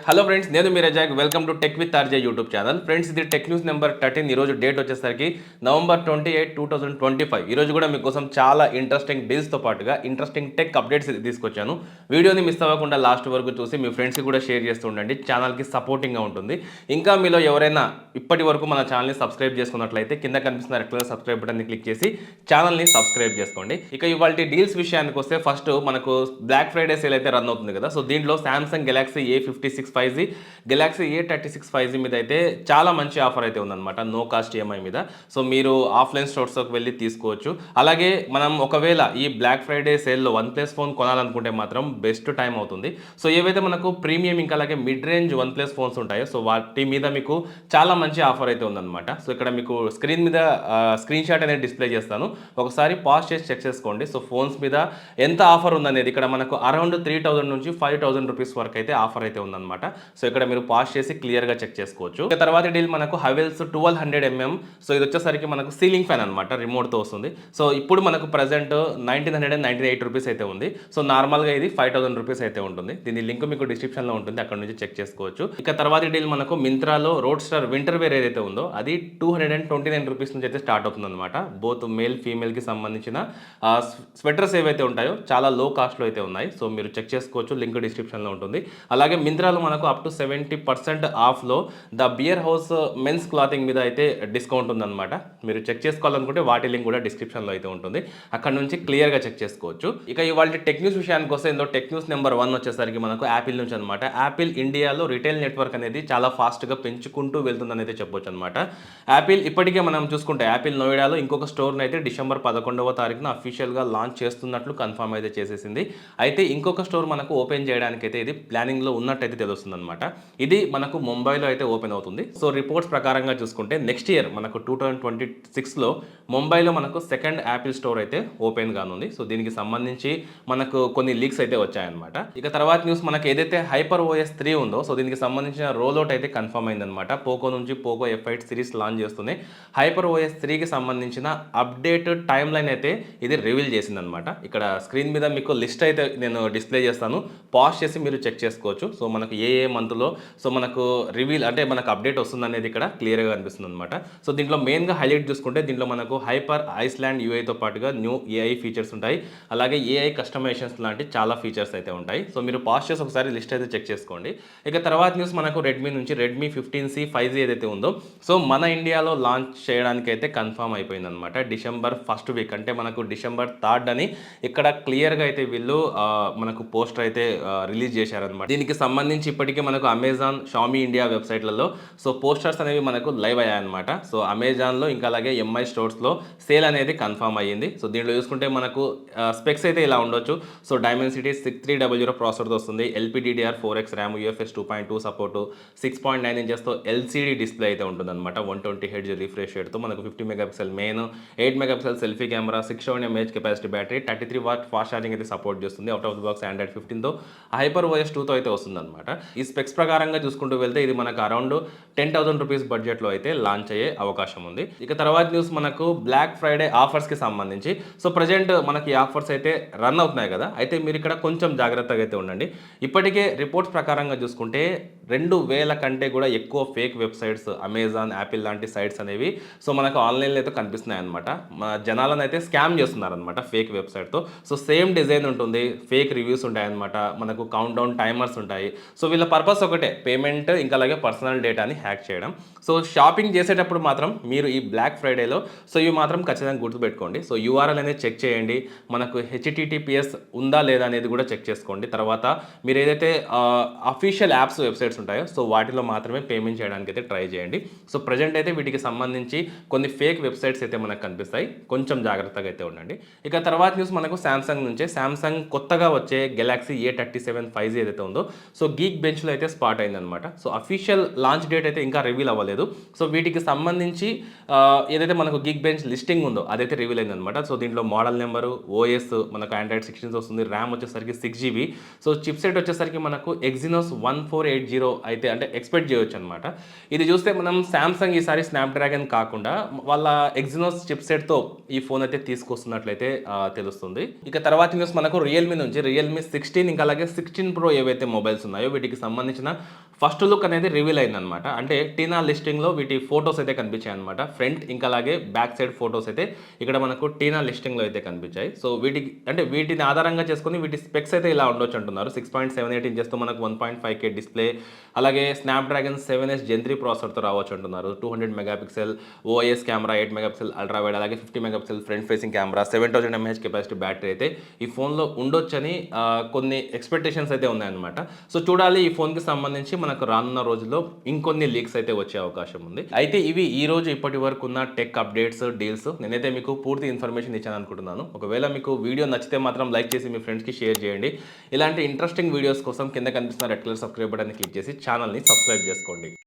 Hello friends, నేను మీ Razak. Welcome to tech with RJ YouTube channel. Friends, ఇది tech news number 13. ఈరోజు date వచ్చేసరికి నవంబర్ 28, 2025. ఈరోజు కూడా మీకోసం చాలా ఇంట్రెస్టింగ్ డీల్స్తో పాటుగా ఇంట్రెస్టింగ్ టెక్ అప్డేట్స్ తీసుకొచ్చాను. వీడియోని మిస్ అవ్వకుండా లాస్ట్ వరకు చూసి మీ ఫ్రెండ్స్కి కూడా షేర్ చేస్తూ ఉండండి. ఛానల్కి సపోర్టింగ్గా ఉంటుంది. ఇంకా మీలో ఎవరైనా ఇప్పటి వరకు మన ఛానల్ని సబ్స్క్రైబ్ చేసుకున్నట్లయితే కింద కనిపిస్తున్న రెడ్ కలర్ సబ్స్క్రైబ్ బటన్ని క్లిక్ చేసి ఛానల్ని సబ్స్క్రైబ్ చేసుకోండి. ఇక ఇవాళ డీల్స్ విషయానికి వస్తే ఫస్ట్ మనకు బ్లాక్ ఫ్రైడే సేల్ అయితే రన్ అవుతుంది కదా. సో దీంట్లో Samsung Galaxy A56 5G, Galaxy A36 5G మీద అయితే చాలా మంచి ఆఫర్ అయితే ఉందన్నమాట, నో కాస్ట్ ఈఎంఐ మీద. సో మీరు ఆఫ్లైన్ స్టోర్స్కి వెళ్ళి తీసుకోవచ్చు. అలాగే మనం ఒకవేళ ఈ బ్లాక్ ఫ్రైడే సేల్లో OnePlus ఫోన్ కొనాలనుకుంటే మాత్రం బెస్ట్ టైం అవుతుంది. సో ఏవైతే మనకు ప్రీమియం ఇంకా అలాగే మిడ్ రేంజ్ OnePlus ఫోన్స్ ఉంటాయో సో వాటి మీద మీకు చాలా మంచి ఆఫర్ అయితే ఉందన్నమాట. సో ఇక్కడ మీకు స్క్రీన్ మీద స్క్రీన్ షాట్ అనేది డిస్ప్లే చేస్తాను, ఒకసారి పాజ్ చేసి చెక్ చేసుకోండి. సో ఫోన్స్ మీద ఎంత ఆఫర్ ఉందనేది ఇక్కడ మనకు అరౌండ్ 3000 నుంచి 5000 రూపీస్ వరకు అయితే ఆఫర్ అయితే ఉందన్నమాట. సో ఇక్కడ మీరు పాస్ చేసి క్లియర్గా చెక్ చేసుకోవచ్చు. ఇక తర్వాత డీల్ మనకు హవెల్స్ 1200mm. సో ఇది వచ్చేసరికి మనకు సీలింగ్ ఫ్యాన్ అనమాట, రిమోట్తో వస్తుంది. సో ఇప్పుడు మనకు ప్రజెంట్ 1998 రూపీస్ అయితే ఉంది. సో నార్మల్గా ఇది 5000 రూపీస్ అయితే ఉంటుంది. దీని లింక్ మీకు డిస్క్రిప్షన్లో ఉంటుంది, అక్కడ నుంచి చెక్ చేసుకోవచ్చు. ఇక తర్వాత డీల్ మనకు మింత్రాలో రోడ్ స్టార్ వింటర్ వేర్ ఏదైతే ఉందో అది 229 రూపీస్ నుంచి అయితే స్టార్ట్ అవుతుంది అనమాట. బోత్ మేల్ ఫీమేల్కి సంబంధించిన స్వెటర్స్ ఏవైతే ఉంటాయో చాలా లో కాస్ట్లో అయితే ఉన్నాయి. సో మీరు చెక్ చేసుకోవచ్చు, లింక్ డిస్క్రిప్షన్లో ఉంటుంది. అలాగే మింత్రాలో మనకు అప్ టు 70% ఆఫ్లో the Bear House men's clothing మీద అయితే డిస్కౌంట్ ఉందన్నమాట. మీరు చెక్ చేసుకోవాలనుకుంటే వాటి లింక్ కూడా డిస్క్రిప్షన్లో అయితే ఉంటుంది, అక్కడ నుంచి క్లియర్గా చెక్ చేసుకోవచ్చు. ఇక ఇవాళ టెక్ న్యూస్ విషయానికి వస్తే ఇందులో టెక్ న్యూస్ నెంబర్ 1 వచ్చేసరికి మనకు యాపిల్ నుంచి అనమాట. యాపిల్ ఇండియాలో రిటైల్ నెట్వర్క్ అనేది చాలా ఫాస్ట్గా పెంచుకుంటూ వెళ్తుందని అయితే చెప్పొచ్చు అనమాట. యాపిల్ ఇప్పటికే మనం చూసుకుంటే యాపిల్ నోయిడాలో ఇంకొక స్టోర్ని అయితే డిసెంబర్ 11వ తారీఖున అఫీషియల్గా లాంచ్ చేస్తున్నట్లు కన్ఫర్మ్ అయితే చేసేసింది. అయితే ఇంకొక స్టోర్ మనకు ఓపెన్ చేయడానికి అయితే ఇది ప్లానింగ్లో ఉన్నట్టయితే తెలుస్తుంది అనమాట. ఇది మనకు ముంబైలో అయితే ఓపెన్ అవుతుంది. సో రిపోర్ట్స్ ప్రకారంగా చూసుకుంటే నెక్స్ట్ ఇయర్ మనకు 2026లో ముంబైలో మనకు సెకండ్ యాపిల్ స్టోర్ అయితే ఓపెన్ కానుంది. సో దీనికి సంబంధించి మనకు కొన్ని లీక్స్ అయితే వచ్చాయన్నమాట. ఇక తర్వాత న్యూస్ మనకు ఏదైతే HyperOS 3 ఉందో సో దీనికి సంబంధించిన రోల్అవుట్ అయితే కన్ఫర్మ్ అయిందనమాట. పోకో నుంచి పోకో F8 సిరీస్ లాంచ్ చేస్తుంది. HyperOS 3కి సంబంధించిన అప్డేట్ టైమ్ లైన్ అయితే ఇది రివీల్ చేసిందనమాట. ఇక్కడ స్క్రీన్ మీద మీకు లిస్ట్ అయితే నేను డిస్ప్లే చేస్తాను, పాజ్ చేసి మీరు చెక్ చేసుకోవచ్చు. సో మనకు ఏ మంత్లో సో మనకు రివీల్ అంటే మనకు అప్డేట్ వస్తుంది అనేది ఇక్కడ క్లియర్గా కనిపిస్తుంది అనమాట. సో దీంట్లో మెయిన్గా హైలైట్ చూసుకుంటే దీంట్లో మనకు హైపర్ ఐస్లాండ్ యూఐతో పాటుగా న్యూ ఏఐ ఫీచర్స్ ఉంటాయి. అలాగే ఏఐ కస్టమైజేషన్స్ లాంటి చాలా ఫీచర్స్ అయితే ఉంటాయి. సో మీరు పాజ్ చేసి ఒకసారి లిస్ట్ అయితే చెక్ చేసుకోండి. ఇక తర్వాత న్యూస్ మనకు రెడ్మీ నుంచి రెడ్మీ 15C 5G ఏదైతే ఉందో సో మన ఇండియాలో లాంచ్ చేయడానికి అయితే కన్ఫర్మ్ అయిపోయిందనమాట. డిసెంబర్ 1st వీక్ అంటే మనకు డిసెంబర్ 3rd అని ఇక్కడ క్లియర్గా అయితే వీళ్ళు మనకు పోస్టర్ అయితే రిలీజ్ చేశారనమాట. దీనికి సంబంధించి ఇప్పటికే మనకు అమెజాన్, షామీ ఇండియా వెబ్సైట్లలో సో పోస్టర్స్ అనేవి మనకు లైవ్ అయ్యాయన్నమాట. సో అమెజాన్లో ఇంకా అలాగే ఎంఐ స్టోర్స్లో సేల్ అనేది కన్ఫర్మ్ అయ్యింది. సో దీంట్లో చూసుకుంటే మనకు స్పెక్స్ అయితే ఇలా ఉండొచ్చు. సో డైమెన్సిటీ 6300 ప్రాసెసర్తో వస్తుంది. LPDDR4X RAM, UFS 2.2 support, 6.9 ఇంచెస్తో LCD display అయితే ఉంటుంది అనమాట. 120Hz రిఫ్రెష్ రేట్తో మనకు 50 megapixel main, 8 megapixel selfie camera, 670 mAh capacity battery, 33 watt fast charging అయితే సపోర్ట్ చేస్తుంది. Out of the box Android 15తో HyperOS 2తో అయితే వస్తుంది అనమాట. ఈ స్పెక్స్ ప్రకారంగా చూసుకుంటూ వెళ్తే ఇది మనకు అరౌండ్ 10,000 రూపీస్ బడ్జెట్లో అయితే లాంచ్ అయ్యే అవకాశం ఉంది. ఇక తర్వాత న్యూస్ మనకు బ్లాక్ ఫ్రైడే ఆఫర్స్కి సంబంధించి. సో ప్రజెంట్ మనకి ఆఫర్స్ అయితే రన్ అవుతున్నాయి కదా, అయితే మీరు ఇక్కడ కొంచెం జాగ్రత్తగా అయితే ఉండండి. ఇప్పటికే రిపోర్ట్స్ ప్రకారంగా చూసుకుంటే 2000 కంటే కూడా ఎక్కువ ఫేక్ వెబ్సైట్స్, అమెజాన్, యాపిల్ లాంటి సైట్స్ అనేవి సో మనకు ఆన్లైన్లో అయితే కనిపిస్తున్నాయి అనమాట. జనాలను అయితే స్కామ్ చేస్తున్నారనమాట ఫేక్ వెబ్సైట్తో. సో సేమ్ డిజైన్ ఉంటుంది, ఫేక్ రివ్యూస్ ఉంటాయన్నమాట, మనకు కౌంట్ డౌన్ టైమర్స్ ఉంటాయి. సో వీళ్ళ పర్పస్ ఒకటే, పేమెంట్ ఇంకా అలాగే పర్సనల్ డేటాని హ్యాక్ చేయడం. సో షాపింగ్ చేసేటప్పుడు మాత్రం మీరు ఈ బ్లాక్ ఫ్రైడేలో సో ఇవి మాత్రం ఖచ్చితంగా గుర్తుపెట్టుకోండి. సో URL అనేది చెక్ చేయండి, మనకు HTTPS ఉందా లేదా అనేది కూడా చెక్ చేసుకోండి. తర్వాత మీరు ఏదైతే అఫీషియల్ యాప్స్ వెబ్సైట్స్ ఉంటాయో సో వాటిలో మాత్రమే పేమెంట్ చేయడానికి అయితే ట్రై చేయండి. సో ప్రజెంట్ అయితే వీటికి సంబంధించి కొన్ని ఫేక్ వెబ్సైట్స్ అయితే మనకు కనిపిస్తాయి, కొంచెం జాగ్రత్తగా అయితే ఉండండి. ఇక తర్వాత న్యూస్ మనకు సామ్సంగ్ నుంచే. సామ్సంగ్ కొత్తగా వచ్చే గెలాక్సీ A37 5G ఏదైతే ఉందో సో గీక్ బెంచ్లో అయితే స్పాట్ అయిందనమాట. సో అఫీషియల్ లాంచ్ డేట్ అయితే ఇంకా రివీల్ అవ్వలేదు. సో వీటికి సంబంధించి ఏదైతే మనకు గీక్ బెంచ్ లిస్టింగ్ ఉందో అదైతే రివీల్ అయిందనమాట. సో దీంట్లో మోడల్ నెంబరు, OS మనకు Android 16 వస్తుంది, ర్యామ్ వచ్చేసరికి 6GB. సో చిప్సెట్ వచ్చేసరికి మనకు Exynos 1480 అయితే అంటే ఎక్స్పెక్ట్ చేయొచ్చు అనమాట. ఇది చూస్తే మనం సామ్సంగ్ ఈసారి స్నాప్డ్రాగన్ కాకుండా వాళ్ళ Exynos చిప్సెట్తో ఈ ఫోన్ అయితే తీసుకొస్తున్నట్లయితే తెలుస్తుంది. ఇక తర్వాత న్యూస్ మనకు రియల్మీ నుంచి రియల్మీ 16 ఇంకా అలాగే 16 Pro ఏవైతే మొబైల్స్ ఉన్నాయో వీటికి సంబంధించిన ఫస్ట్ లుక్ అనేది రివీల్ అయిందనమాట. అంటే టీనా లిస్టింగ్‌లో వీటి ఫోటోస్ అయితే కనిపించాయన్నమాట. ఫ్రంట్ ఇంకా అలాగే బ్యాక్ సైడ్ ఫోటోస్ అయితే ఇక్కడ మనకు టీనా లిస్టింగ్‌లో అయితే కనిపించాయి. సో వీటిని ఆధారంగా చేసుకొని వీటి స్పెక్స్ అయితే ఇలా ఉండొచ్చు అంటున్నారు. 6.78 ఇంచెస్‌తో మనకు 1.5K డిస్‌ప్లే, అలాగే స్నాప్‌డ్రాగన్ 7S జెన్ 3 ప్రాసెసర్‌తో రావచ్చు అంటున్నారు. 200 megapixel OIS camera, 8 megapixel ultra wide, అలాగే 50 megapixel front facing camera, 7000 mAh capacity battery అయితే ఈ ఫోన్‌లో ఉండొచ్చని కొన్ని ఎక్స్‌పెక్టేషన్స్ అయితే ఉన్నాయన్నమాట. సో చూడాలి ఈ ఫోన్‌కి సంబంధించి మనకు రానున్న రోజుల్లో ఇంకొన్ని లీక్స్ అయితే వచ్చే అవకాశం ఉంది. అయితే ఇవి ఈ రోజు ఇప్పటి వరకు ఉన్న టెక్ అప్డేట్స్, డీల్స్. నేనైతే మీకు పూర్తి ఇన్ఫర్మేషన్ ఇచ్చాను అనుకుంటున్నాను. ఒకవేళ మీకు వీడియో నచ్చితే మాత్రం లైక్ చేసి మీ ఫ్రెండ్స్‌కి షేర్ చేయండి. ఇలాంటి ఇంట్రెస్టింగ్ వీడియోస్ కోసం కింద కనిపిస్తున్న రెడ్ కలర్ సబ్స్క్రైబ్ బటన్ని క్లిక్ చేసి ఛానల్‌ని సబ్స్క్రైబ్ చేసుకోండి.